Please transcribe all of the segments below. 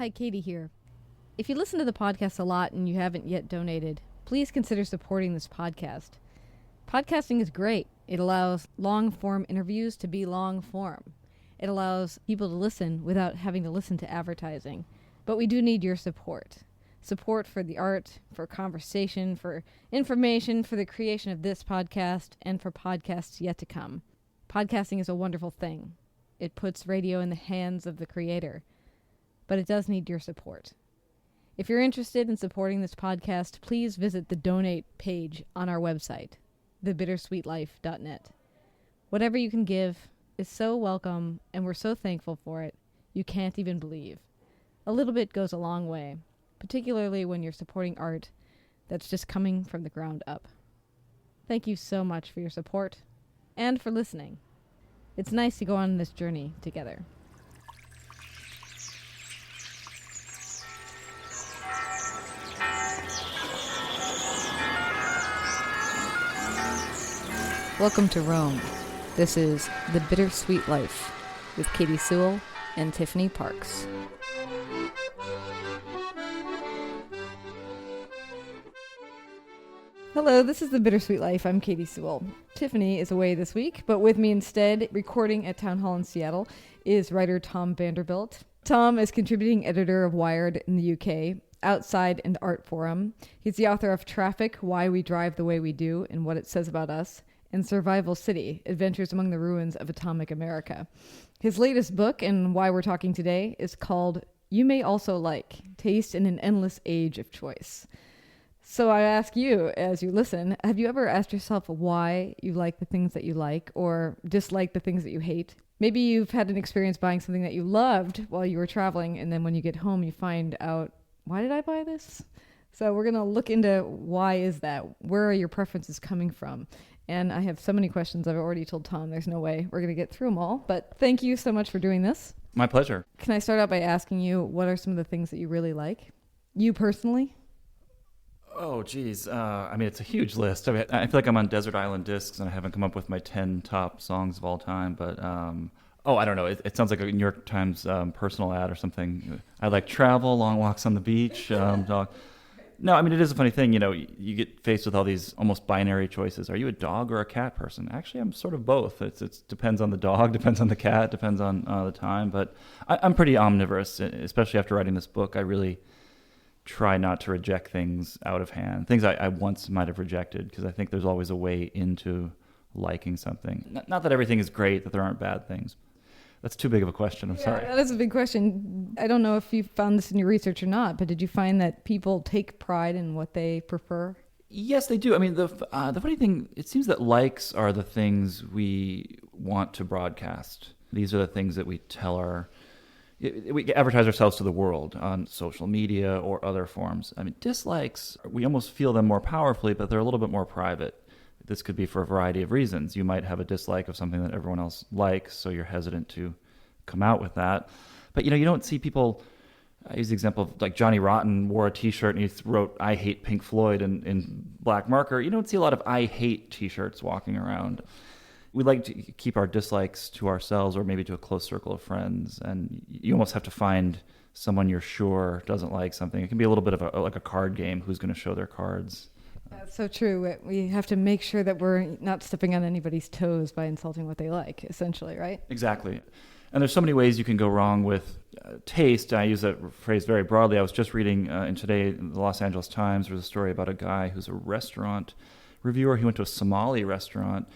Hi, Katie here. If you listen to the podcast a lot and you haven't yet donated, please consider supporting this podcast. Podcasting is great. It allows long-form interviews to be long-form. It allows people to listen without having to listen to advertising. But we do need your support. Support for the art, for conversation, for information, for the creation of this podcast, and for podcasts yet to come. Podcasting is a wonderful thing. It puts radio in the hands of the creator. But it does need your support. If you're interested in supporting this podcast, please visit the donate page on our website, thebittersweetlife.net. Whatever you can give is so welcome, and we're so thankful for it, you can't even believe. A little bit goes a long way, particularly when you're supporting art that's just coming from the ground up. Thank you so much for your support and for listening. It's nice to go on this journey together. Welcome to Rome. This is The Bittersweet Life with Katie Sewell and Tiffany Parks. Hello, this is The Bittersweet Life. I'm Katie Sewell. Tiffany is away this week, but with me instead, recording at Town Hall in Seattle, is writer Tom Vanderbilt. Tom is contributing editor of Wired in the UK, Outside and Art Forum. He's the author of Traffic, Why We Drive the Way We Do and What It Says About Us, and Survival City, Adventures Among the Ruins of Atomic America. His latest book, and why we're talking today, is called You May Also Like, Taste in an Endless Age of Choice. So I ask you, as you listen, have you ever asked yourself why you like the things that you like or dislike the things that you hate? Maybe you've had an experience buying something that you loved while you were traveling, and then when you get home, you find out, why did I buy this? So we're going to look into why is that? Where are your preferences coming from? And I have so many questions. I've already told Tom there's no way we're going to get through them all. But thank you so much for doing this. My pleasure. Can I start out by asking you, what are some of the things that you really like? You personally? Oh, geez. It's a huge list. I feel like I'm on Desert Island Discs, and I haven't come up with my 10 top songs of all time. But, I don't know. It sounds like a New York Times personal ad or something. I like travel, long walks on the beach, dog. No, it is a funny thing. You get faced with all these almost binary choices. Are you a dog or a cat person? Actually, I'm sort of both. It depends on the dog, depends on the cat, depends on the time. But I'm pretty omnivorous, especially after writing this book. I really try not to reject things out of hand, things I once might have rejected, because I think there's always a way into liking something. Not that everything is great, that there aren't bad things. That's too big of a question. I'm sorry. That is a big question. I don't know if you found this in your research or not, but did you find that people take pride in what they prefer? Yes, they do. The funny thing, it seems that likes are the things we want to broadcast. These are the things that we we advertise ourselves to the world on social media or other forms. Dislikes, we almost feel them more powerfully, but they're a little bit more private. This could be for a variety of reasons. You might have a dislike of something that everyone else likes, so you're hesitant to come out with that. But, you don't see people. I use the example of like Johnny Rotten wore a T-shirt and he wrote, "I hate Pink Floyd" in black marker. You don't see a lot of "I hate" T-shirts walking around. We like to keep our dislikes to ourselves or maybe to a close circle of friends. And you almost have to find someone you're sure doesn't like something. It can be a little bit of a card game. Who's going to show their cards? That's so true. We have to make sure that we're not stepping on anybody's toes by insulting what they like, essentially, right? Exactly. And there's so many ways you can go wrong with taste. I use that phrase very broadly. I was just reading in today, the Los Angeles Times, there was a story about a guy who's a restaurant reviewer. He went to a Somali restaurant,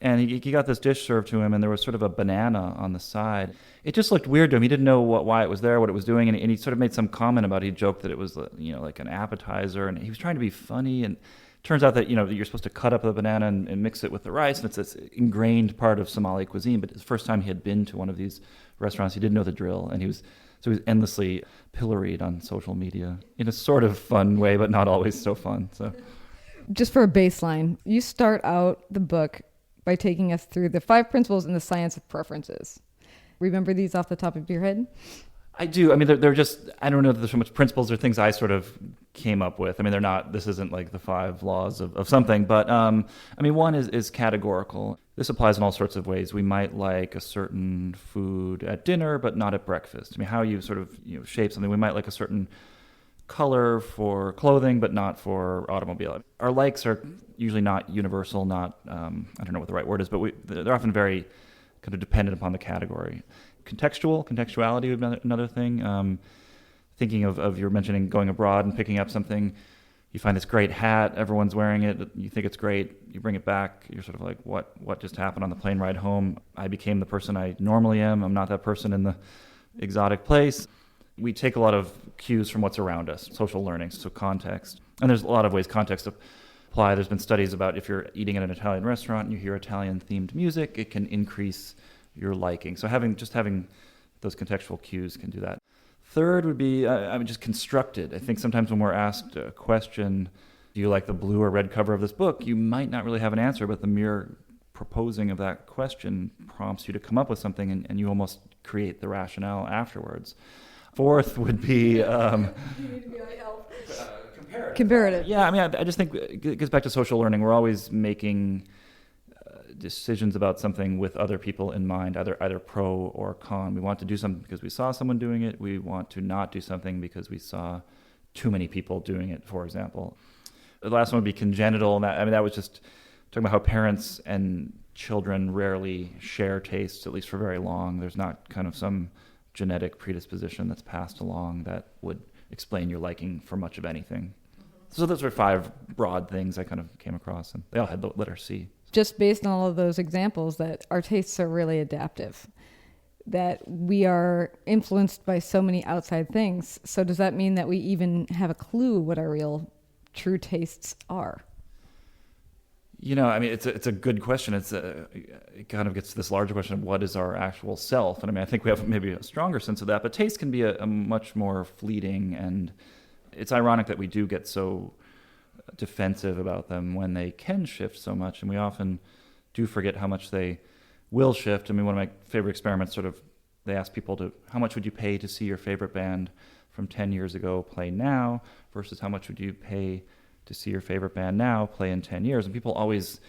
and he got this dish served to him, and there was sort of a banana on the side. It just looked weird to him. He didn't know why it was there, what it was doing, and he sort of made some comment about it. He joked that it was like an appetizer, and he was trying to be funny. And it turns out that you're supposed to cut up the banana and mix it with the rice, and it's this ingrained part of Somali cuisine. But the first time he had been to one of these restaurants, he didn't know the drill, and he was endlessly pilloried on social media in a sort of fun way, but not always so fun. So, just for a baseline, you start out the book by taking us through the 5 principles in the science of preferences. Remember these off the top of your head? I do. I mean, they're just, I don't know if there's so much principles or things I sort of came up with. I mean, they're not, this isn't like the 5 laws of something, but I mean, one is categorical. This applies in all sorts of ways. We might like a certain food at dinner, but not at breakfast. I mean, how you sort of, shape something. We might like a certain color for clothing, but not for automobile. Our likes are usually not universal, not, I don't know what the right word is, but they're often very kind of dependent upon the category. Contextuality would be another thing. Thinking of you were mentioning going abroad and picking up something, you find this great hat, everyone's wearing it, you think it's great, you bring it back, you're sort of like, what just happened on the plane ride home? I became the person I normally am. I'm not that person in the exotic place. We take a lot of cues from what's around us, social learning, so context. And there's a lot of ways context apply. There's been studies about if you're eating at an Italian restaurant and you hear Italian-themed music, it can increase your liking. So having those contextual cues can do that. Third would be, just constructed. I think sometimes when we're asked a question, do you like the blue or red cover of this book? You might not really have an answer, but the mere proposing of that question prompts you to come up with something, and you almost create the rationale afterwards. Fourth would be comparative. Yeah, I mean, I just think it gets back to social learning. We're always making decisions about something with other people in mind, either pro or con. We want to do something because we saw someone doing it. We want to not do something because we saw too many people doing it, for example. The last one would be congenital. And that was just talking about how parents and children rarely share tastes, at least for very long. There's not kind of some genetic predisposition that's passed along that would explain your liking for much of anything. So those were 5 broad things I kind of came across, and they all had the letter C. Just based on all of those examples, that our tastes are really adaptive, that we are influenced by so many outside things. So does that mean that we even have a clue what our real true tastes are? I mean, it's a good question. It kind of gets to this larger question of what is our actual self. And I mean, I think we have maybe a stronger sense of that, but taste can be a much more fleeting, and it's ironic that we do get so defensive about them when they can shift so much, and we often do forget how much they will shift. I mean, one of my favorite experiments, they ask people how much would you pay to see your favorite band from 10 years ago play now versus how much would you pay to see your favorite band now play in 10 years. And people always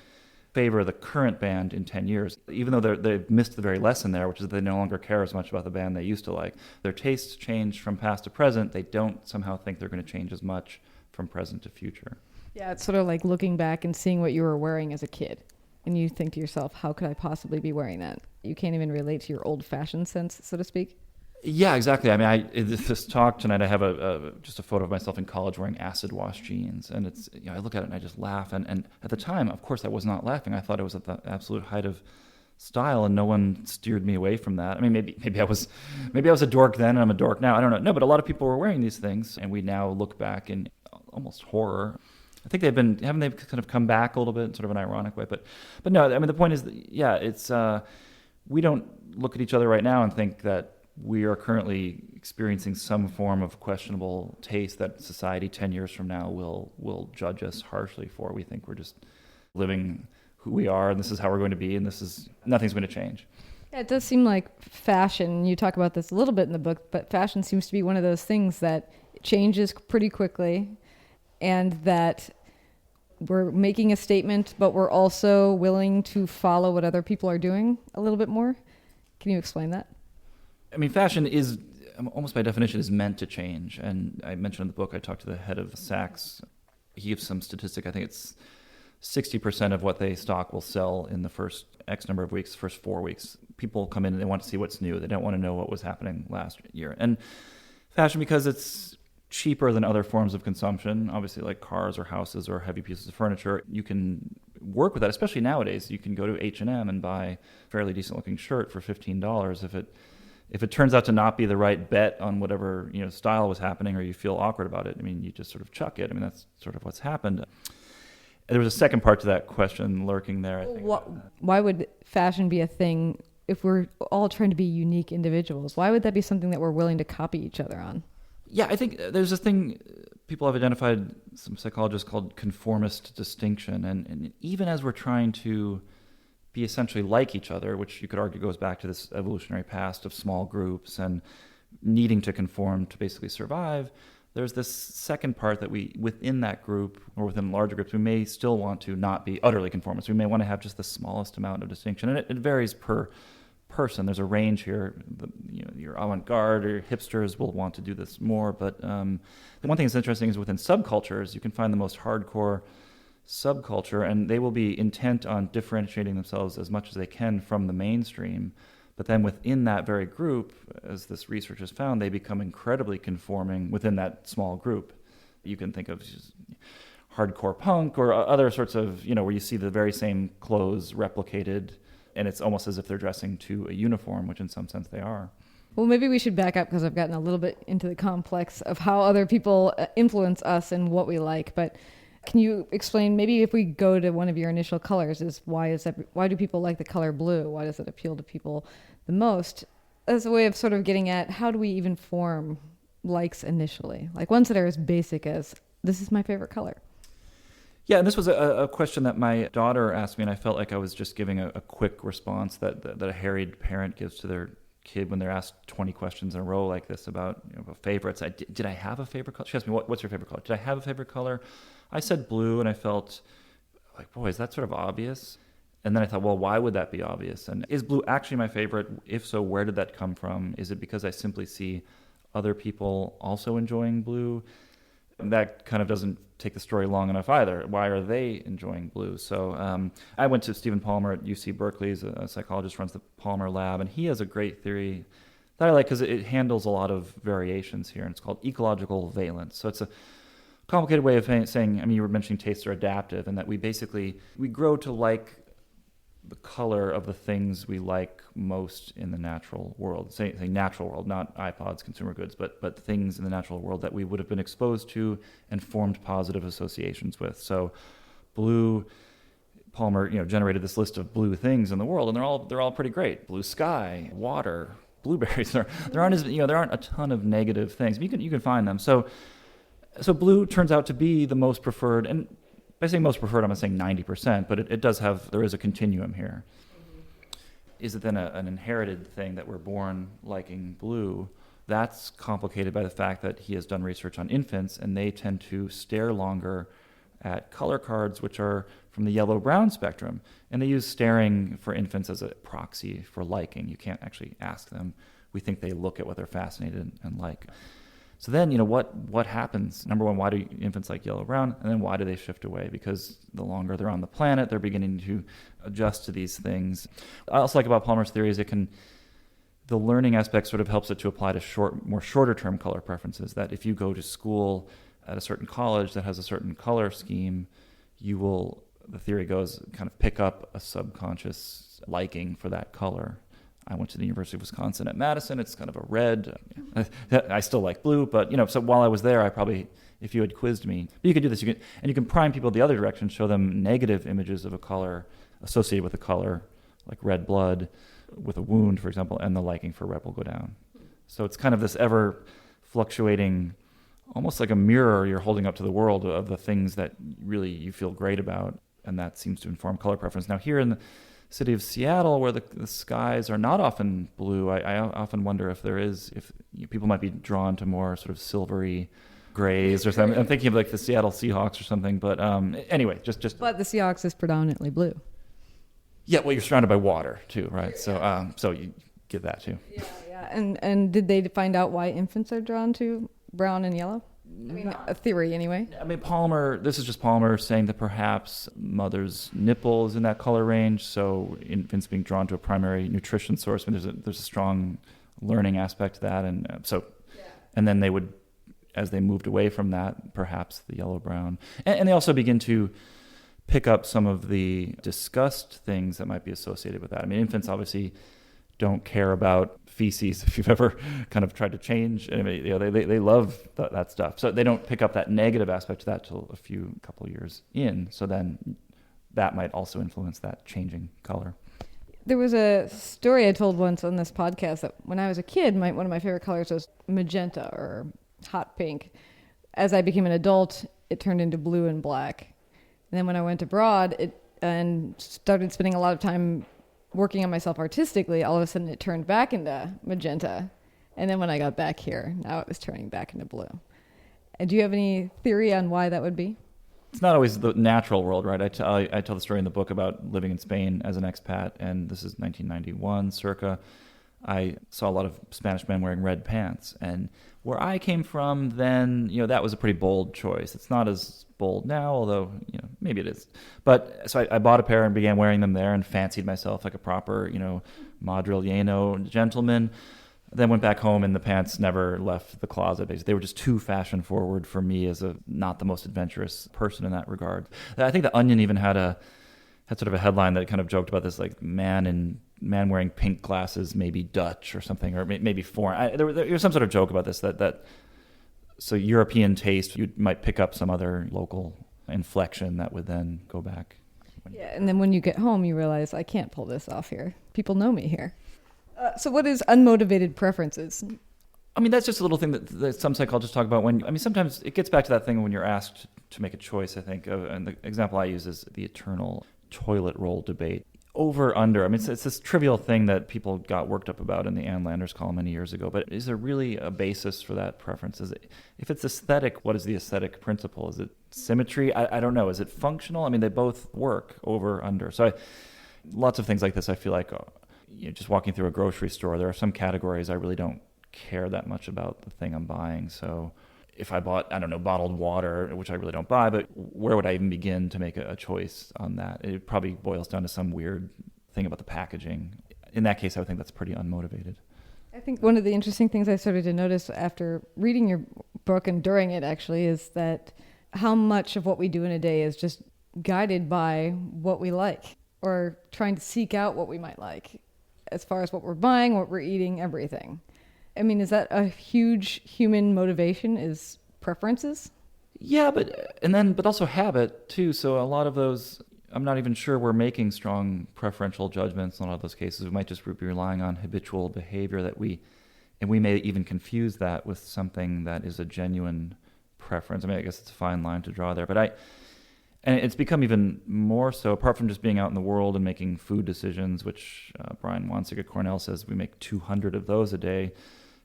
favor the current band in 10 years, even though they've missed the very lesson there, which is they no longer care as much about the band they used to like. Their tastes change from past to present. They don't somehow think they're going to change as much from present to future. Yeah, it's sort of like looking back and seeing what you were wearing as a kid. And you think to yourself, how could I possibly be wearing that? You can't even relate to your old fashioned sense, so to speak. Yeah, exactly. I mean, this talk tonight, I have just a photo of myself in college wearing acid wash jeans, and it's I look at it and I just laugh. And at the time, of course, I was not laughing. I thought it was at the absolute height of style, and no one steered me away from that. I mean, maybe I was a dork then, and I'm a dork now. I don't know. No, but a lot of people were wearing these things, and we now look back in almost horror. I think haven't they kind of come back a little bit in sort of an ironic way, but no. I mean, the point is that, it's we don't look at each other right now and think that we are currently experiencing some form of questionable taste that society 10 years from now will judge us harshly for. We think we're just living who we are, and this is how we're going to be, and nothing's going to change. Yeah, it does seem like fashion, you talk about this a little bit in the book, but fashion seems to be one of those things that changes pretty quickly, and that we're making a statement, but we're also willing to follow what other people are doing a little bit more. Can you explain that? I mean, fashion is, almost by definition, is meant to change. And I mentioned in the book, I talked to the head of Saks. He gives some statistic. I think it's 60% of what they stock will sell in the first X number of weeks, first 4 weeks. People come in and they want to see what's new. They don't want to know what was happening last year. And fashion, because it's cheaper than other forms of consumption, obviously like cars or houses or heavy pieces of furniture, you can work with that, especially nowadays. You can go to H&M and buy a fairly decent looking shirt for $15. If it turns out to not be the right bet on whatever style was happening, or you feel awkward about it, I mean, you just sort of chuck it. I mean, that's sort of what's happened. There was a second part to that question lurking there, I think. Why would fashion be a thing if we're all trying to be unique individuals? Why would that be something that we're willing to copy each other on? Yeah, I think there's a thing people have identified, some psychologists, called conformist distinction. And even as we're trying to be essentially like each other, which you could argue goes back to this evolutionary past of small groups, and needing to conform to basically survive, there's this second part that we, within that group or within larger groups, we may still want to not be utterly conformist. We may want to have just the smallest amount of distinction. And it varies per person. There's a range here. Your avant-garde or hipsters will want to do this more. But the one thing that's interesting is within subcultures, you can find the most hardcore subculture, and they will be intent on differentiating themselves as much as they can from the mainstream. But then within that very group, as this research has found, they become incredibly conforming within that small group. You can think of hardcore punk or other sorts of, where you see the very same clothes replicated, and it's almost as if they're dressing to a uniform, which in some sense they are. Well, maybe we should back up because I've gotten a little bit into the complex of how other people influence us and what we like. But can you explain, maybe if we go to one of your initial colors, why do people like the color blue? Why does it appeal to people the most? As a way of sort of getting at how do we even form likes initially? Like ones that are as basic as, this is my favorite color. Yeah, and this was a question that my daughter asked me, and I felt like I was just giving a quick response that a harried parent gives to their kid when they're asked 20 questions in a row like this about favorites. Did I have a favorite color? She asked me, what's your favorite color? Did I have a favorite color? I said blue, and I felt like, boy, is that sort of obvious? And then I thought, well, why would that be obvious? And is blue actually my favorite? If so, where did that come from? Is it because I simply see other people also enjoying blue? And that kind of doesn't take the story long enough either. Why are they enjoying blue? So I went to Stephen Palmer at UC Berkeley. He's a psychologist, runs the Palmer Lab, and he has a great theory that I like because it handles a lot of variations here, and it's called ecological valence. So it's a complicated way of saying, you were mentioning tastes are adaptive, and that we grow to like the color of the things we like most in the natural world. Say natural world, not iPods, consumer goods, but things in the natural world that we would have been exposed to and formed positive associations with. So blue, Palmer, generated this list of blue things in the world, and they're all pretty great. Blue sky, water, blueberries. There aren't a ton of negative things. But you can find them. So blue turns out to be the most preferred, and by saying most preferred, I'm not saying 90%, but there is a continuum here. Is it then an inherited thing that we're born liking blue? That's complicated by the fact that he has done research on infants, and they tend to stare longer at color cards, which are from the yellow-brown spectrum. And they use staring for infants as a proxy for liking. You can't actually ask them. We think they look at what they're fascinated and like. So then, what happens? Number one, why do infants like yellow-brown? And then why do they shift away? Because the longer they're on the planet, they're beginning to adjust to these things. I also like about Palmer's theory is the learning aspect sort of helps it to apply to more shorter-term color preferences, that if you go to school at a certain college that has a certain color scheme, you will, the theory goes, kind of pick up a subconscious liking for that color. I went to the University of Wisconsin at Madison. It's kind of a red. I still like blue, but so while I was there, I probably, if you had quizzed me, you could do this. You can prime people the other direction, show them negative images of a color associated with a color, like red blood, with a wound, for example, and the liking for red will go down. So it's kind of this ever fluctuating, almost like a mirror you're holding up to the world of the things that really you feel great about, and that seems to inform color preference. Now here in the city of Seattle, where the skies are not often blue, I often wonder if people might be drawn to more sort of silvery grays or something. I'm thinking of like the Seattle Seahawks or something, but anyway, just. But the Seahawks is predominantly blue. Yeah, well, you're surrounded by water too, right? So you get that too. Yeah. And did they find out why infants are drawn to brown and yellow? I mean, a theory anyway. I mean, this is just Palmer saying that perhaps mother's nipple is in that color range, so infants being drawn to a primary nutrition source. I mean, there's a strong learning aspect to that, and and then they would, as they moved away from that, perhaps the yellow-brown. And they also begin to pick up some of the discussed things that might be associated with that. I mean, infants obviously don't care about feces. If you've ever kind of tried to change, they love that stuff. So they don't pick up that negative aspect of that till a couple years in. So then that might also influence that changing color. There was a story I told once on this podcast that when I was a kid, one of my favorite colors was magenta or hot pink. As I became an adult, it turned into blue and black. And then when I went abroad and started spending a lot of time working on myself artistically, all of a sudden it turned back into magenta. And then when I got back here, now it was turning back into blue. And do you have any theory on why that would be? It's not always the natural world, right? I tell the story in the book about living in Spain as an expat, and this is 1991, circa. I saw a lot of Spanish men wearing red pants, and where I came from then, that was a pretty bold choice. It's not as bold now, although, maybe it is. But so I bought a pair and began wearing them there and fancied myself like a proper, Madrileño gentleman. Then went back home and the pants never left the closet. They were just too fashion forward for me as a not the most adventurous person in that regard. I think the Onion even had sort of a headline that kind of joked about this, like man wearing pink glasses, maybe Dutch or something, or maybe foreign. There was some sort of joke about this that so European taste, you might pick up some other local inflection that would then go back. Yeah, and then when you get home, you realize I can't pull this off here. People know me here. So what is unmotivated preferences? I mean, that's just a little thing that some psychologists talk about sometimes it gets back to that thing when you're asked to make a choice, I think. And the example I use is the eternal toilet roll debate. Over, under. I mean, it's this trivial thing that people got worked up about in the Ann Landers column many years ago. But is there really a basis for that preference? If it's aesthetic, what is the aesthetic principle? Is it symmetry? I don't know. Is it functional? I mean, they both work, over, under. So lots of things like this, I feel like, just walking through a grocery store, there are some categories I really don't care that much about the thing I'm buying. So if I bought, bottled water, which I really don't buy, but where would I even begin to make a choice on that? It probably boils down to some weird thing about the packaging. In that case, I would think that's pretty unmotivated. I think one of the interesting things I started to notice after reading your book and during it actually is that how much of what we do in a day is just guided by what we like or trying to seek out what we might like as far as what we're buying, what we're eating, everything. I mean, is that a huge human motivation, is preferences? Yeah, but also habit too. So a lot of those, I'm not even sure we're making strong preferential judgments in a lot of those cases. We might just be relying on habitual behavior and we may even confuse that with something that is a genuine preference. I mean, I guess it's a fine line to draw there, and it's become even more so, apart from just being out in the world and making food decisions, which Brian Wansig at Cornell says we make 200 of those a day.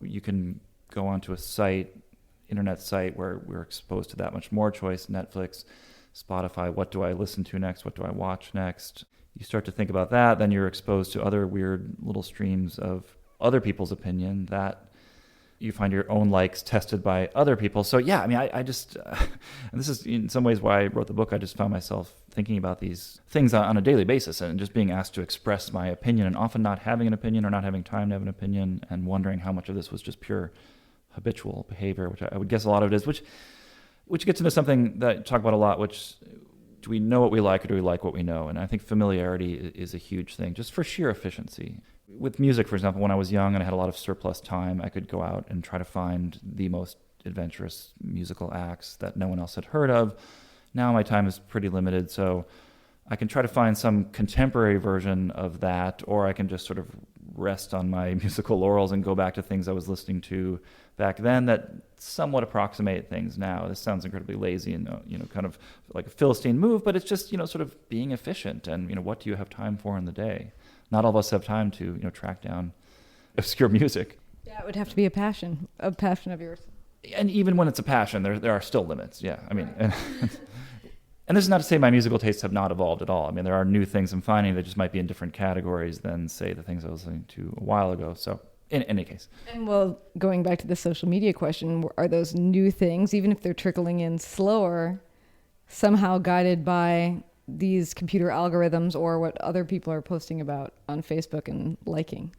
You can go onto a internet site where we're exposed to that much more choice, Netflix, Spotify, what do I listen to next? What do I watch next? You start to think about that, then you're exposed to other weird little streams of other people's opinion that you find your own likes tested by other people. So yeah, I mean, I just, and this is in some ways why I wrote the book. I just found myself thinking about these things on a daily basis and just being asked to express my opinion and often not having an opinion or not having time to have an opinion and wondering how much of this was just pure habitual behavior, which I would guess a lot of it is, which gets into something that I talk about a lot, which do we know what we like or do we like what we know? And I think familiarity is a huge thing just for sheer efficiency. With music, for example, when I was young and I had a lot of surplus time, I could go out and try to find the most adventurous musical acts that no one else had heard of. Now my time is pretty limited, so I can try to find some contemporary version of that, or I can just sort of rest on my musical laurels and go back to things I was listening to back then that somewhat approximate things now. This sounds incredibly lazy and kind of like a Philistine move, but it's just sort of being efficient and what do you have time for in the day? Not all of us have time to track down obscure music. Yeah, it would have to be a passion of yours. And even when it's a passion, there are still limits. Yeah, I mean, and this is not to say my musical tastes have not evolved at all. I mean, there are new things I'm finding that just might be in different categories than, say, the things I was listening to a while ago. So in any case. And well, going back to the social media question, are those new things, even if they're trickling in slower, somehow guided by these computer algorithms or what other people are posting about on Facebook and liking?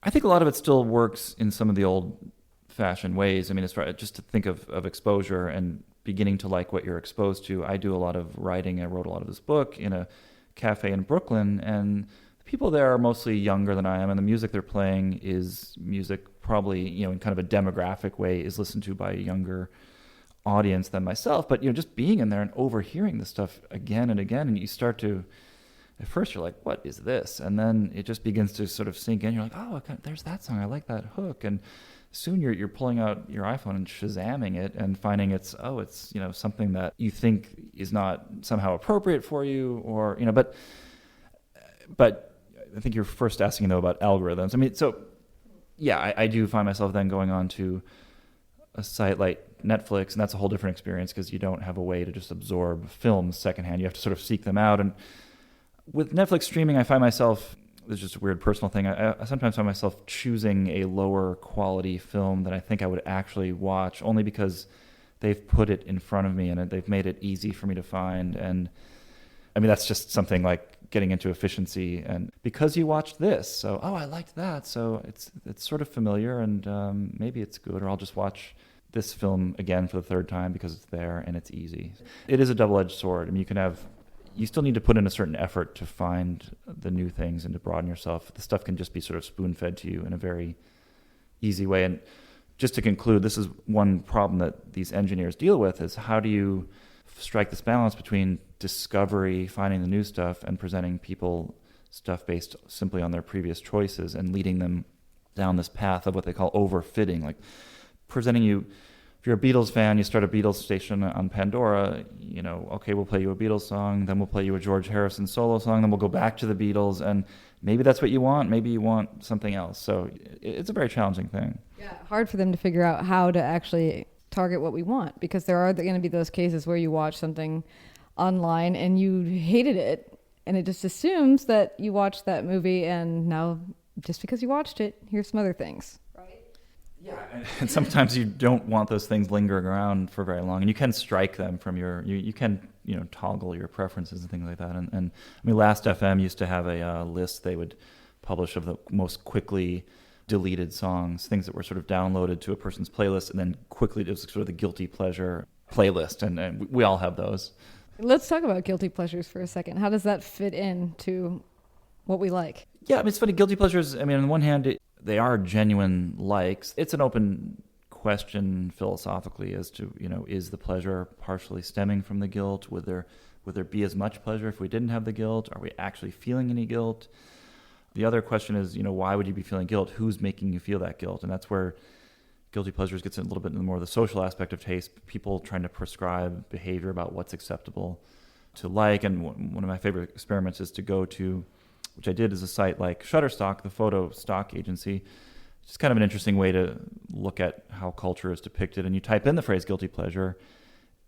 I think a lot of it still works in some of the old-fashioned ways. I mean, just to think of exposure and beginning to like what you're exposed to. I do a lot of writing. I wrote a lot of this book in a cafe in Brooklyn, and the people there are mostly younger than I am, and the music they're playing is music probably, in kind of a demographic way, is listened to by a younger audience than myself. But just being in there and overhearing this stuff again and again, and you start to, at first you're like, what is this? And then it just begins to sort of sink in. You're like, oh, there's that song, I like that hook. And soon you're pulling out your iPhone and Shazamming it and finding it's something that you think is not somehow appropriate for you, or but I think you're first asking though about algorithms. I mean, so yeah, I do find myself then going on to a site like Netflix, and that's a whole different experience because you don't have a way to just absorb films secondhand. You have to sort of seek them out. And with Netflix streaming, I find myself, this is just a weird personal thing, I sometimes find myself choosing a lower quality film than I think I would actually watch, only because they've put it in front of me and they've made it easy for me to find. And I mean, that's just something like getting into efficiency, and because you watched this, so I liked that, so it's sort of familiar, and maybe it's good, or I'll just watch this film again for the third time because it's there and it's easy. It is a double-edged sword. I mean, you still need to put in a certain effort to find the new things and to broaden yourself. The stuff can just be sort of spoon-fed to you in a very easy way. And just to conclude, this is one problem that these engineers deal with, is how do you strike this balance between discovery, finding the new stuff, and presenting people stuff based simply on their previous choices and leading them down this path of what they call overfitting, like presenting you. If you're a Beatles fan, you start a Beatles station on Pandora, okay, we'll play you a Beatles song, then we'll play you a George Harrison solo song, then we'll go back to the Beatles, and maybe that's what you want, maybe you want something else. So it's a very challenging thing. Yeah, hard for them to figure out how to actually target what we want, because there are going to be those cases where you watch something online and you hated it, and it just assumes that you watched that movie, and now just because you watched it, here's some other things. Yeah, and sometimes you don't want those things lingering around for very long, and you can strike them from you can toggle your preferences and things like that. And I mean, Last FM used to have a list they would publish of the most quickly deleted songs, things that were sort of downloaded to a person's playlist, and then quickly it was sort of the guilty pleasure playlist, and we all have those. Let's talk about guilty pleasures for a second. How does that fit into what we like? Yeah, I mean, it's funny. Guilty pleasures, I mean, on the one hand, they are genuine likes. It's an open question philosophically as to, is the pleasure partially stemming from the guilt? Would there be as much pleasure if we didn't have the guilt? Are we actually feeling any guilt? The other question is, why would you be feeling guilt? Who's making you feel that guilt? And that's where guilty pleasures gets in a little bit more of the social aspect of taste, people trying to prescribe behavior about what's acceptable to like. And one of my favorite experiments is to go to, which I did, is a site like Shutterstock, the photo stock agency. It's kind of an interesting way to look at how culture is depicted. And you type in the phrase guilty pleasure,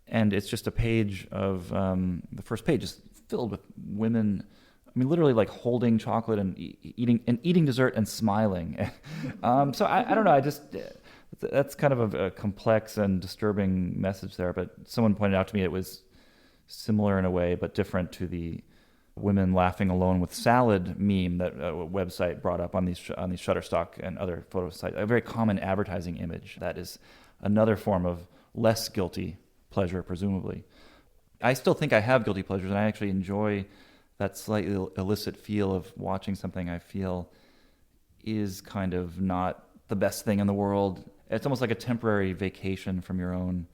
and it's just a page of, the first page is filled with women, I mean, literally like holding chocolate and eating dessert and smiling. So I don't know, that's kind of a complex and disturbing message there. But someone pointed out to me it was similar in a way, but different to the women laughing alone with salad meme that a website brought up on these Shutterstock and other photo sites. A very common advertising image that is another form of less guilty pleasure, presumably. I still think I have guilty pleasures, and I actually enjoy that slightly illicit feel of watching something I feel is kind of not the best thing in the world. It's almost like a temporary vacation from your own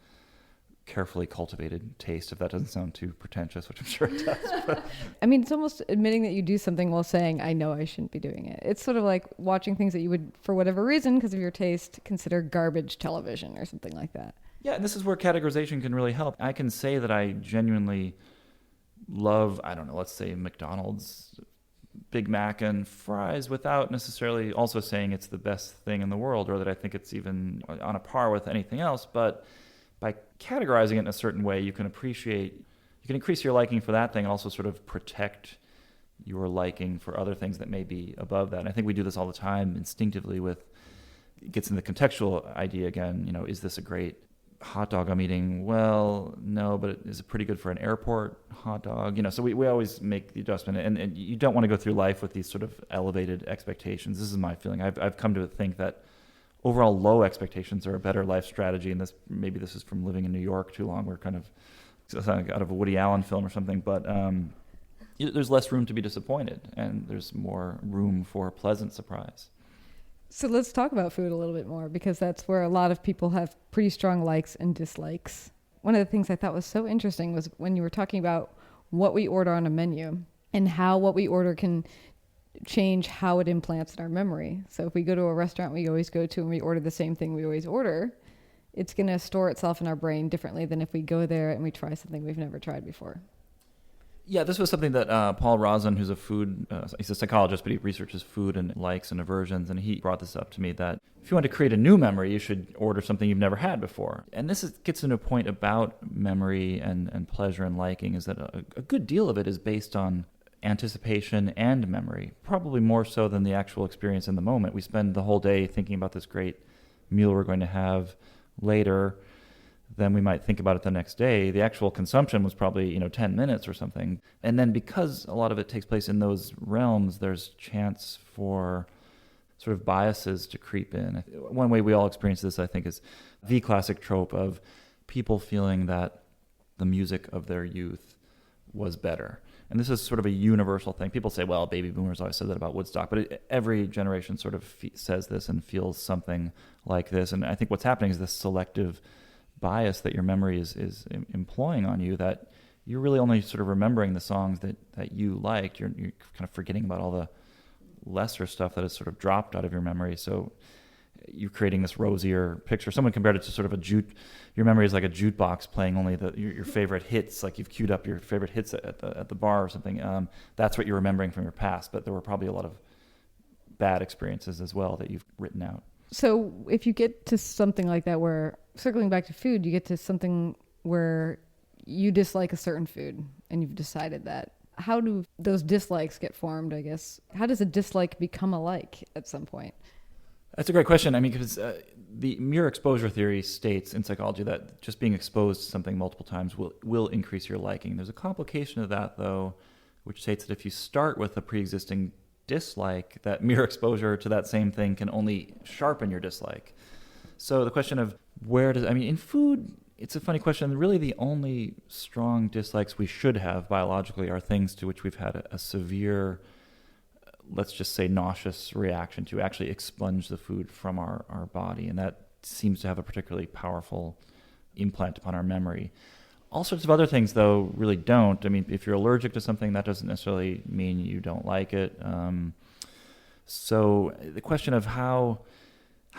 carefully cultivated taste, if that doesn't sound too pretentious, which I'm sure it does. But. I mean, it's almost admitting that you do something while saying, I know I shouldn't be doing it. It's sort of like watching things that you would, for whatever reason, because of your taste, consider garbage television or something like that. Yeah, and this is where categorization can really help. I can say that I genuinely love, I don't know, let's say McDonald's Big Mac and fries without necessarily also saying it's the best thing in the world, or that I think it's even on a par with anything else. But by categorizing it in a certain way, you can increase your liking for that thing and also sort of protect your liking for other things that may be above that. And I think we do this all the time instinctively with, it gets into the contextual idea again, is this a great hot dog I'm eating? Well, no, but is it pretty good for an airport hot dog? So we always make the adjustment, and you don't want to go through life with these sort of elevated expectations. This is my feeling. I've come to think that overall low expectations are a better life strategy, and maybe this is from living in New York too long. We're kind of out of a Woody Allen film or something, but there's less room to be disappointed, and there's more room for pleasant surprise. So let's talk about food a little bit more, because that's where a lot of people have pretty strong likes and dislikes. One of the things I thought was so interesting was when you were talking about what we order on a menu and how what we order can change how it implants in our memory. So if we go to a restaurant we always go to and we order the same thing we always order, it's going to store itself in our brain differently than if we go there and we try something we've never tried before. Yeah, this was something that Paul Rozin, who's he's a psychologist, but he researches food and likes and aversions, and he brought this up to me that if you want to create a new memory, you should order something you've never had before. And gets into a point about memory and pleasure and liking, is that a good deal of it is based on anticipation and memory, probably more so than the actual experience in the moment. We spend the whole day thinking about this great meal we're going to have later, then we might think about it the next day. The actual consumption was probably 10 minutes or something. And then because a lot of it takes place in those realms, there's chance for sort of biases to creep in. One way we all experience this, I think, is the classic trope of people feeling that the music of their youth was better. And this is sort of a universal thing. People say, well, baby boomers always said that about Woodstock, but every generation sort of says this and feels something like this. And I think what's happening is this selective bias that your memory is employing on you, that you're really only sort of remembering the songs that you liked. You're kind of forgetting about all the lesser stuff that has sort of dropped out of your memory. So you're creating this rosier picture. Someone compared it to sort of your memory is like a jukebox playing only your favorite hits, like you've queued up your favorite hits at the bar or something. That's what you're remembering from your past, but there were probably a lot of bad experiences as well that you've written out. So if you get to something like that, where, circling back to food, you get to something where you dislike a certain food and you've decided that, how do those dislikes get formed, I guess? How does a dislike become a like at some point? That's a great question. I mean, because the mere exposure theory states in psychology that just being exposed to something multiple times will increase your liking. There's a complication of that, though, which states that if you start with a pre-existing dislike, that mere exposure to that same thing can only sharpen your dislike. So the question of in food, it's a funny question. Really, the only strong dislikes we should have biologically are things to which we've had a severe, let's just say, nauseous reaction to actually expunge the food from our body. And that seems to have a particularly powerful implant upon our memory. All sorts of other things, though, really don't. I mean, if you're allergic to something, that doesn't necessarily mean you don't like it. So the question of how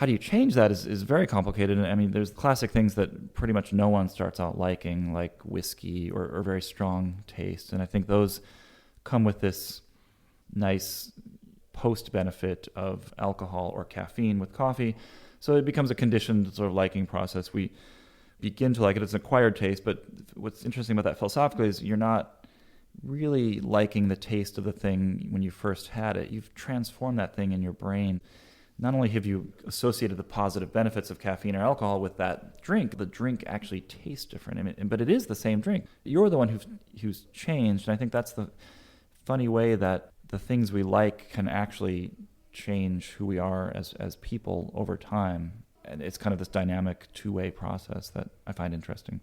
do you change that is very complicated. I mean, there's classic things that pretty much no one starts out liking, like whiskey or very strong taste. And I think those come with this nice post-benefit of alcohol or caffeine with coffee. So it becomes a conditioned sort of liking process. We begin to like it. It's an acquired taste, but what's interesting about that philosophically is you're not really liking the taste of the thing when you first had it. You've transformed that thing in your brain. Not only have you associated the positive benefits of caffeine or alcohol with that drink, the drink actually tastes different, but it is the same drink. You're the one who's changed, and I think that's the funny way that the things we like can actually change who we are as people over time. And it's kind of this dynamic two-way process that I find interesting.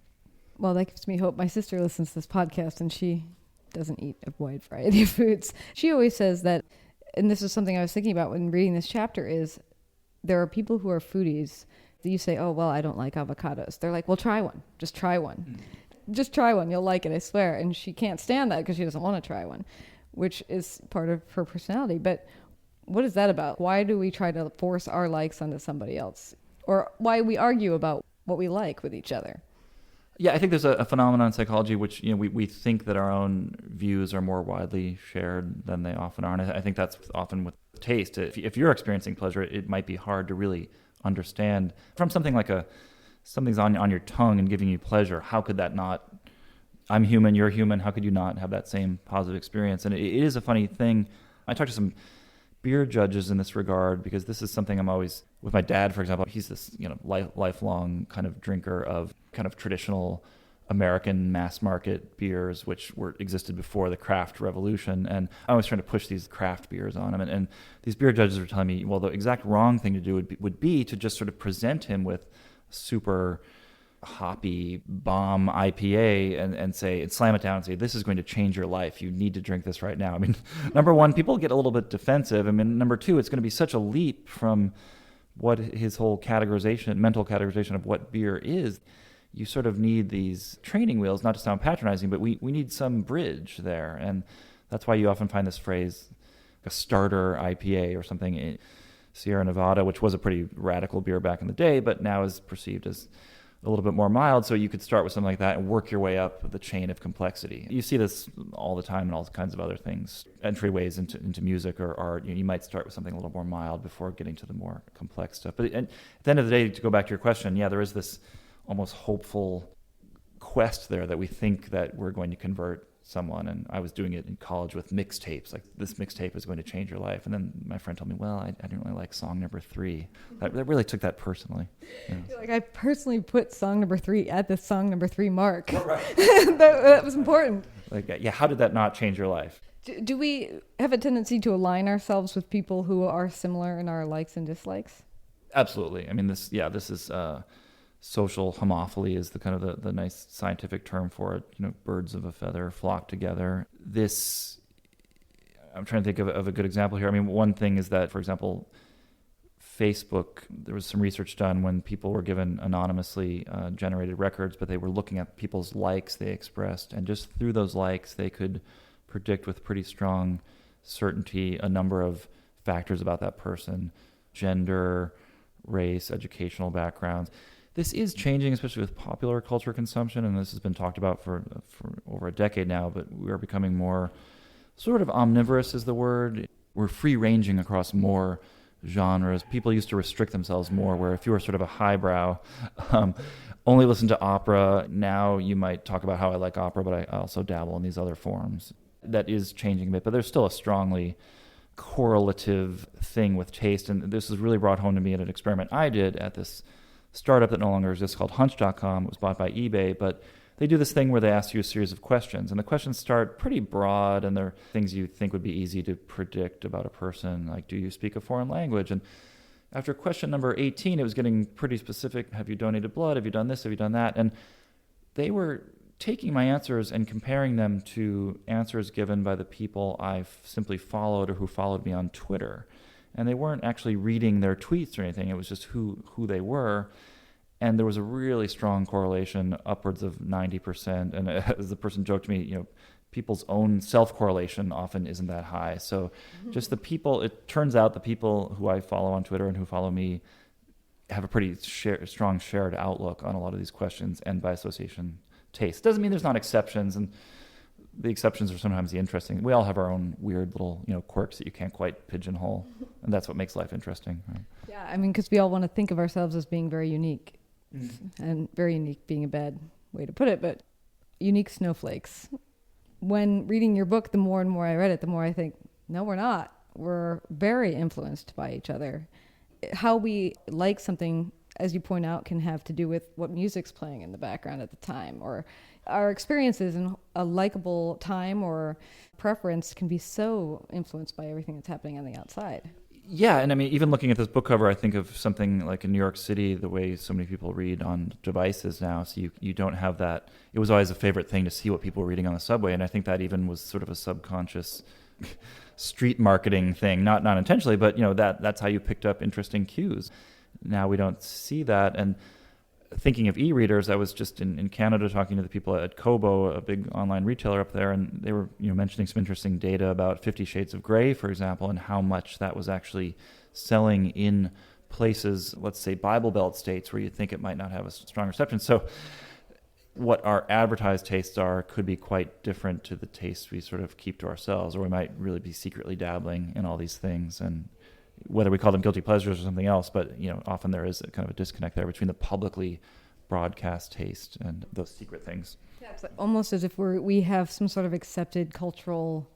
Well, that gives me hope. My sister listens to this podcast, and she doesn't eat a wide variety of foods. She always says that, and this is something I was thinking about when reading this chapter, is there are people who are foodies that you say, oh, well, I don't like avocados. They're like, well, try one. Just try one. Just try one. You'll like it, I swear. And she can't stand that because she doesn't want to try one, which is part of her personality. But what is that about? Why do we try to force our likes onto somebody else? Or why we argue about what we like with each other? Yeah, I think there's a phenomenon in psychology which we think that our own views are more widely shared than they often are. And I think that's often with taste. If you're experiencing pleasure, it might be hard to really understand from something like something's on your tongue and giving you pleasure. How could that not? I'm human, you're human. How could you not have that same positive experience? And it is a funny thing. I talked to some beer judges in this regard because this is something I'm always, with my dad, for example, he's this lifelong kind of drinker of kind of traditional American mass market beers, which existed before the craft revolution. And I was trying to push these craft beers on him. And these beer judges were telling me, well, the exact wrong thing to do would be to just sort of present him with super hoppy bomb IPA and slam it down and say, this is going to change your life. You need to drink this right now. I mean, number one, people get a little bit defensive. I mean, number two, it's going to be such a leap from what his whole mental categorization of what beer is. You sort of need these training wheels, not to sound patronizing, but we need some bridge there. And that's why you often find this phrase, a starter IPA or something in Sierra Nevada, which was a pretty radical beer back in the day, but now is perceived as a little bit more mild, so you could start with something like that and work your way up the chain of complexity. You see this all the time in all kinds of other things. Entryways into music or art, you might start with something a little more mild before getting to the more complex stuff. But at the end of the day, to go back to your question, yeah, there is this almost hopeful quest there that we think that we're going to convert someone. And I was doing it in college with mixtapes, like this mixtape is going to change your life. And then my friend told me, well, I didn't really like song number 3. That really took that personally. Like, I personally put song number 3 at the song number 3 mark. Oh, right. that was important. Like, yeah, how did that not change your life? Do we have a tendency to align ourselves with people who are similar in our likes and dislikes? Absolutely. I mean, this is social homophily is the kind of the nice scientific term for it. Birds of a feather flock together. This, I'm trying to think of a good example here. I mean, one thing is that, for example, Facebook, there was some research done when people were given anonymously generated records, but they were looking at people's likes they expressed, and just through those likes, they could predict with pretty strong certainty a number of factors about that person: gender, race, educational backgrounds. This is changing, especially with popular culture consumption, and this has been talked about for over a decade now, but we are becoming more sort of omnivorous is the word. We're free-ranging across more genres. People used to restrict themselves more, where if you were sort of a highbrow, only listen to opera. Now you might talk about how I like opera, but I also dabble in these other forms. That is changing a bit, but there's still a strongly correlative thing with taste, and this was really brought home to me at an experiment I did at this startup that no longer exists called Hunch.com. It was bought by eBay, but they do this thing where they ask you a series of questions, and the questions start pretty broad, and they're things you think would be easy to predict about a person, like, do you speak a foreign language? And after question number 18, it was getting pretty specific. Have you donated blood? Have you done this? Have you done that? And they were taking my answers and comparing them to answers given by the people I've simply followed or who followed me on Twitter. And they weren't actually reading their tweets or anything. It was just who they were. And there was a really strong correlation, upwards of 90%. And as the person joked to me, people's own self-correlation often isn't that high. So just the people, it turns out the people who I follow on Twitter and who follow me have a pretty strong shared outlook on a lot of these questions, and by association, taste. Doesn't mean there's not exceptions, and the exceptions are sometimes the interesting. We all have our own weird little, quirks that you can't quite pigeonhole, and that's what makes life interesting, right? Yeah, I mean, because we all want to think of ourselves as being very unique, and very unique being a bad way to put it, but unique snowflakes. When reading your book, the more and more I read it, the more I think, no, we're not. We're very influenced by each other. How we like something, as you point out, can have to do with what music's playing in the background at the time, or our experiences in a likable time or preference can be so influenced by everything that's happening on the outside. Yeah, and I mean, even looking at this book cover, I think of something like in New York City, the way so many people read on devices now. So you don't have that. It was always a favorite thing to see what people were reading on the subway, and I think that even was sort of a subconscious street marketing thing, not intentionally, but that's how you picked up interesting cues. Now we don't see that. And thinking of e-readers, I was just in Canada talking to the people at Kobo, a big online retailer up there, and they were mentioning some interesting data about 50 Shades of Grey, for example, and how much that was actually selling in places, let's say Bible Belt states, where you think it might not have a strong reception. So what our advertised tastes are could be quite different to the tastes we sort of keep to ourselves, or we might really be secretly dabbling in all these things, and whether we call them guilty pleasures or something else, but often there is a kind of a disconnect there between the publicly broadcast taste and those secret things. Yeah, it's almost as if we have some sort of accepted cultural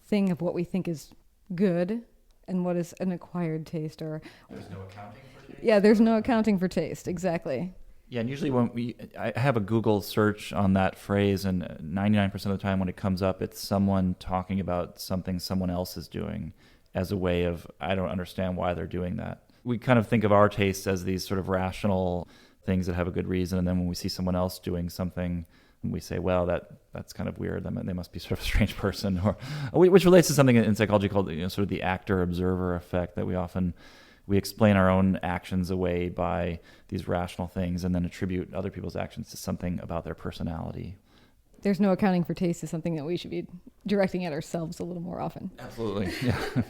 thing of what we think is good and what is an acquired taste, or there's no accounting for taste. Yeah, there's no accounting for taste, exactly. Yeah, and usually I have a Google search on that phrase, and 99% of the time when it comes up, it's someone talking about something someone else is doing, as a way of, I don't understand why they're doing that. We kind of think of our tastes as these sort of rational things that have a good reason, and then when we see someone else doing something, we say, well, that's kind of weird. They must be sort of a strange person, which relates to something in psychology called sort of the actor-observer effect, that we explain our own actions away by these rational things and then attribute other people's actions to something about their personality. There's no accounting for taste is something that we should be directing at ourselves a little more often. Absolutely, yeah.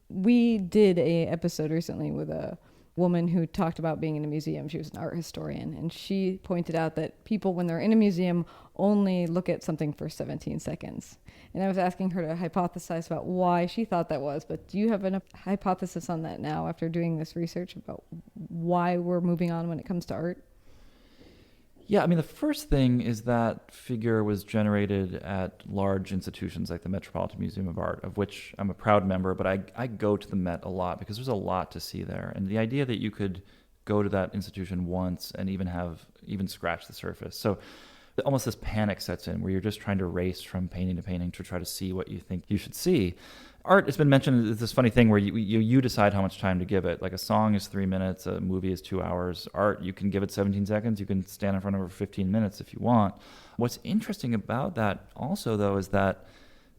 We did a episode recently with a woman who talked about being in a museum. She was an art historian, and she pointed out that people, when they're in a museum, only look at something for 17 seconds. And I was asking her to hypothesize about why she thought that was, but do you have a hypothesis on that now after doing this research about why we're moving on when it comes to art? Yeah, I mean, the first thing is that figure was generated at large institutions like the Metropolitan Museum of Art, of which I'm a proud member, but I go to the Met a lot because there's a lot to see there. And the idea that you could go to that institution once and even scratch the surface. So almost this panic sets in where you're just trying to race from painting to painting to try to see what you think you should see. Art, it's been mentioned, is this funny thing where you decide how much time to give it. Like a song is 3 minutes, a movie is 2 hours. Art, you can give it 17 seconds. You can stand in front of it for 15 minutes if you want. What's interesting about that also, though, is that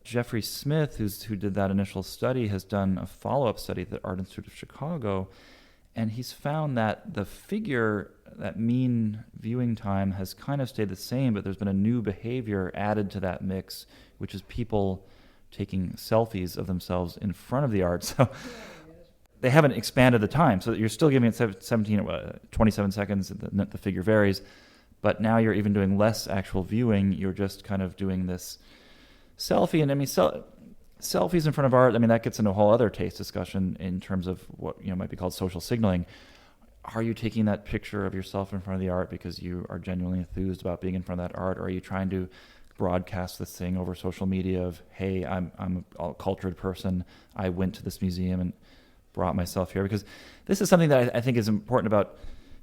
Jeffrey Smith, who did that initial study, has done a follow-up study at the Art Institute of Chicago, and he's found that the figure, that mean viewing time, has kind of stayed the same, but there's been a new behavior added to that mix, which is people taking selfies of themselves in front of the art. So they haven't expanded the time. So you're still giving it 27 seconds, the figure varies, but now you're even doing less actual viewing. You're just kind of doing this selfie. And I mean, selfies in front of art, I mean, that gets into a whole other taste discussion in terms of what might be called social signaling. Are you taking that picture of yourself in front of the art because you are genuinely enthused about being in front of that art, or are you trying to broadcast this thing over social media of, hey, I'm a cultured person, I went to this museum and brought myself here? Because this is something that I think is important about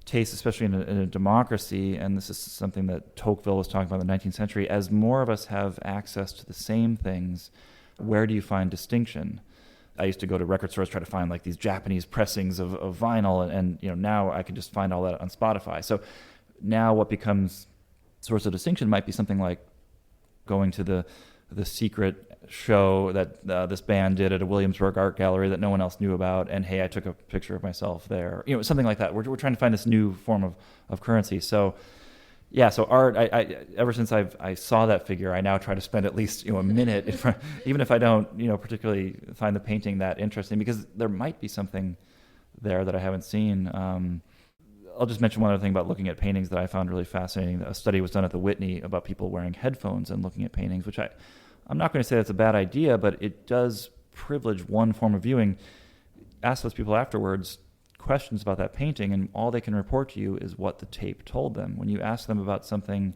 taste, especially in a democracy, and this is something that Tocqueville was talking about in the 19th century. As more of us have access to the same things, where do you find distinction? I used to go to record stores, try to find like these Japanese pressings of vinyl, and now I can just find all that on Spotify. So now what becomes source of distinction might be something like going to the secret show that this band did at a Williamsburg art gallery that no one else knew about, and hey, I took a picture of myself there. Something like that. We're trying to find this new form of currency. So yeah, so art, I ever since I saw that figure, I now try to spend at least a minute in front, even if I don't particularly find the painting that interesting, because there might be something there that I haven't seen. I'll just mention one other thing about looking at paintings that I found really fascinating. A study was done at the Whitney about people wearing headphones and looking at paintings, which I'm not going to say that's a bad idea, but it does privilege one form of viewing. Ask those people afterwards questions about that painting, and all they can report to you is what the tape told them. When you ask them about something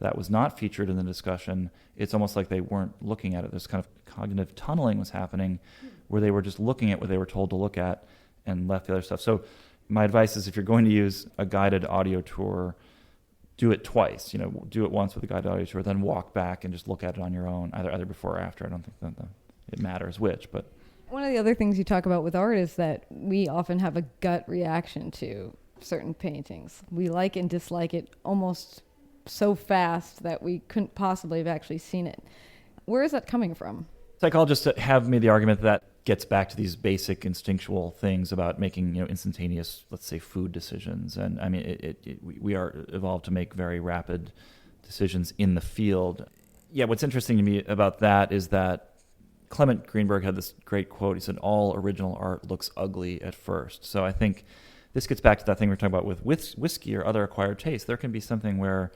that was not featured in the discussion, it's almost like they weren't looking at it. This kind of cognitive tunneling was happening where they were just looking at what they were told to look at and left the other stuff. So my advice is, if you're going to use a guided audio tour, do it twice. Do it once with a guided audio tour, then walk back and just look at it on your own, either before or after. I don't think that it matters which, but one of the other things you talk about with art is that we often have a gut reaction to certain paintings. We like and dislike it almost so fast that we couldn't possibly have actually seen it. Where is that coming from? Psychologists have made the argument that gets back to these basic instinctual things about making instantaneous, let's say, food decisions. And I mean, we are evolved to make very rapid decisions in the field. Yeah, what's interesting to me about that is that Clement Greenberg had this great quote. He said, all original art looks ugly at first. So I think this gets back to that thing we were talking about with whiskey or other acquired tastes. There can be something where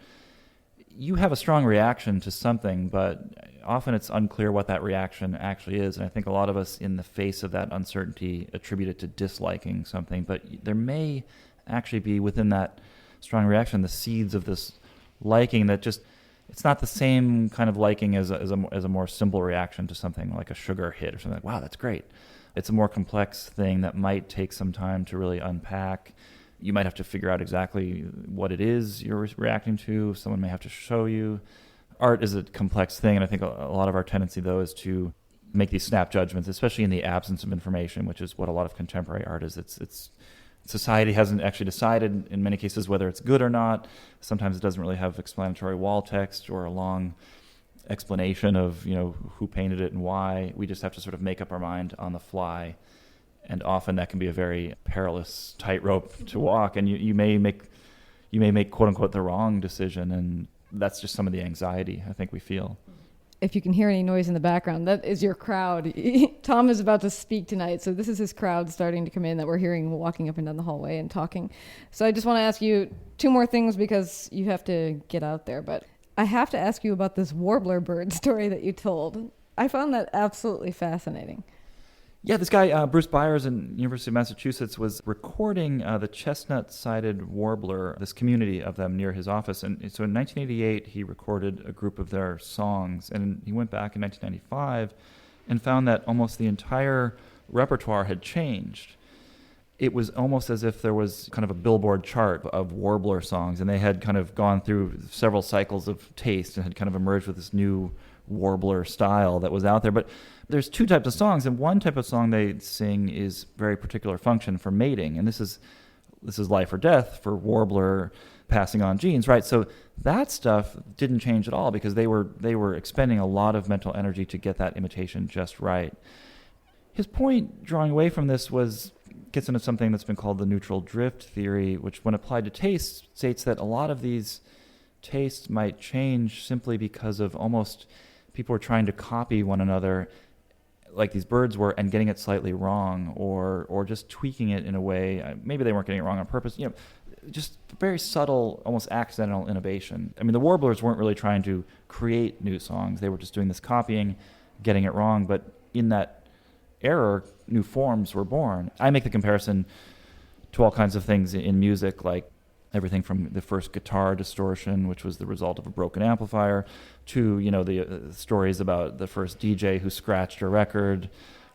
you have a strong reaction to something, but often it's unclear what that reaction actually is. And I think a lot of us, in the face of that uncertainty, attribute it to disliking something. But there may actually be within that strong reaction the seeds of this liking that just, it's not the same kind of liking as a more simple reaction to something like a sugar hit or something like, wow, that's great. It's a more complex thing that might take some time to really unpack. You might have to figure out exactly what it is you're reacting to. Someone may have to show you. Art is a complex thing, and I think a lot of our tendency, though, is to make these snap judgments, especially in the absence of information, which is what a lot of contemporary art is. It's society hasn't actually decided, in many cases, whether it's good or not. Sometimes it doesn't really have explanatory wall text or a long explanation of who painted it and why. We just have to sort of make up our mind on the fly. And often that can be a very perilous tightrope to walk, and you may make quote unquote the wrong decision, and that's just some of the anxiety I think we feel. if you can hear any noise in the background, that is your crowd. Tom is about to speak tonight, so this is his crowd starting to come in that we're hearing walking up and down the hallway and talking. So I just want to ask you two more things because you have to get out there. But I have to ask you about this warbler bird story that you told. I found that absolutely fascinating. Yeah, this guy, Bruce Byers in University of Massachusetts, was recording the chestnut-sided warbler, this community of them near his office. And so in 1988, he recorded a group of their songs. And he went back in 1995 and found that almost the entire repertoire had changed. It was almost as if there was kind of a Billboard chart of warbler songs, and they had kind of gone through several cycles of taste and had kind of emerged with this new warbler style that was out there. But there's two types of songs, and one type of song they sing is very particular function for mating, and this is life or death for warbler passing on genes, right? So that stuff didn't change at all because they were expending a lot of mental energy to get that imitation just right. His point, drawing away from this, gets into something that's been called the neutral drift theory, which, when applied to taste, states that a lot of these tastes might change simply because of almost people are trying to copy one another, like these birds were, and getting it slightly wrong, or just tweaking it in a way. Maybe they weren't getting it wrong on purpose. Just very subtle, almost accidental innovation. I mean, the warblers weren't really trying to create new songs. They were just doing this copying, getting it wrong. But in that error, new forms were born. I make the comparison to all kinds of things in music, like everything from the first guitar distortion, which was the result of a broken amplifier, to the stories about the first DJ who scratched a record,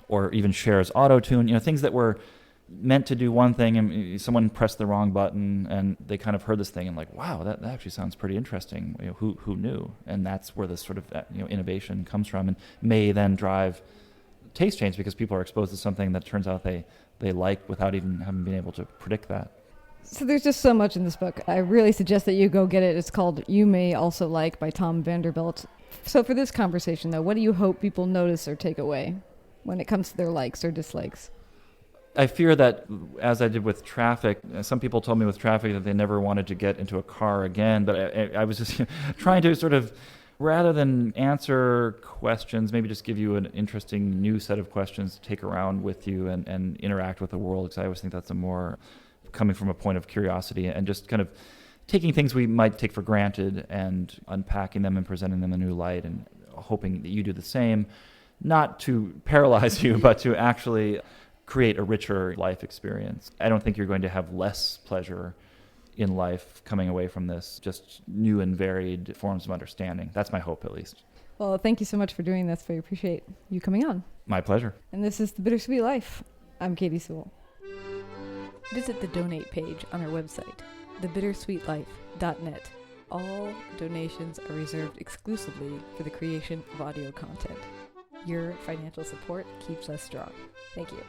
or even Cher's auto-tune. Things that were meant to do one thing, and someone pressed the wrong button, and they kind of heard this thing and like, wow, that actually sounds pretty interesting. Who knew? And that's where this sort of innovation comes from, and may then drive taste change because people are exposed to something that turns out they like without even having been able to predict that. So there's just so much in this book. I really suggest that you go get it. It's called You May Also Like by Tom Vanderbilt. So for this conversation, though, what do you hope people notice or take away when it comes to their likes or dislikes? I fear that, as I did with traffic, some people told me with traffic that they never wanted to get into a car again, but I was just trying to sort of, rather than answer questions, maybe just give you an interesting new set of questions to take around with you and interact with the world, because I always think that's a more coming from a point of curiosity and just kind of taking things we might take for granted and unpacking them and presenting them in a new light, and hoping that you do the same, not to paralyze you, but to actually create a richer life experience. I don't think you're going to have less pleasure in life coming away from this, just new and varied forms of understanding. That's my hope, at least. Well, thank you so much for doing this. We appreciate you coming on. My pleasure. And this is The Bittersweet Life. I'm Katie Sewell. Visit the donate page on our website, thebittersweetlife.net. All donations are reserved exclusively for the creation of audio content. Your financial support keeps us strong. Thank you.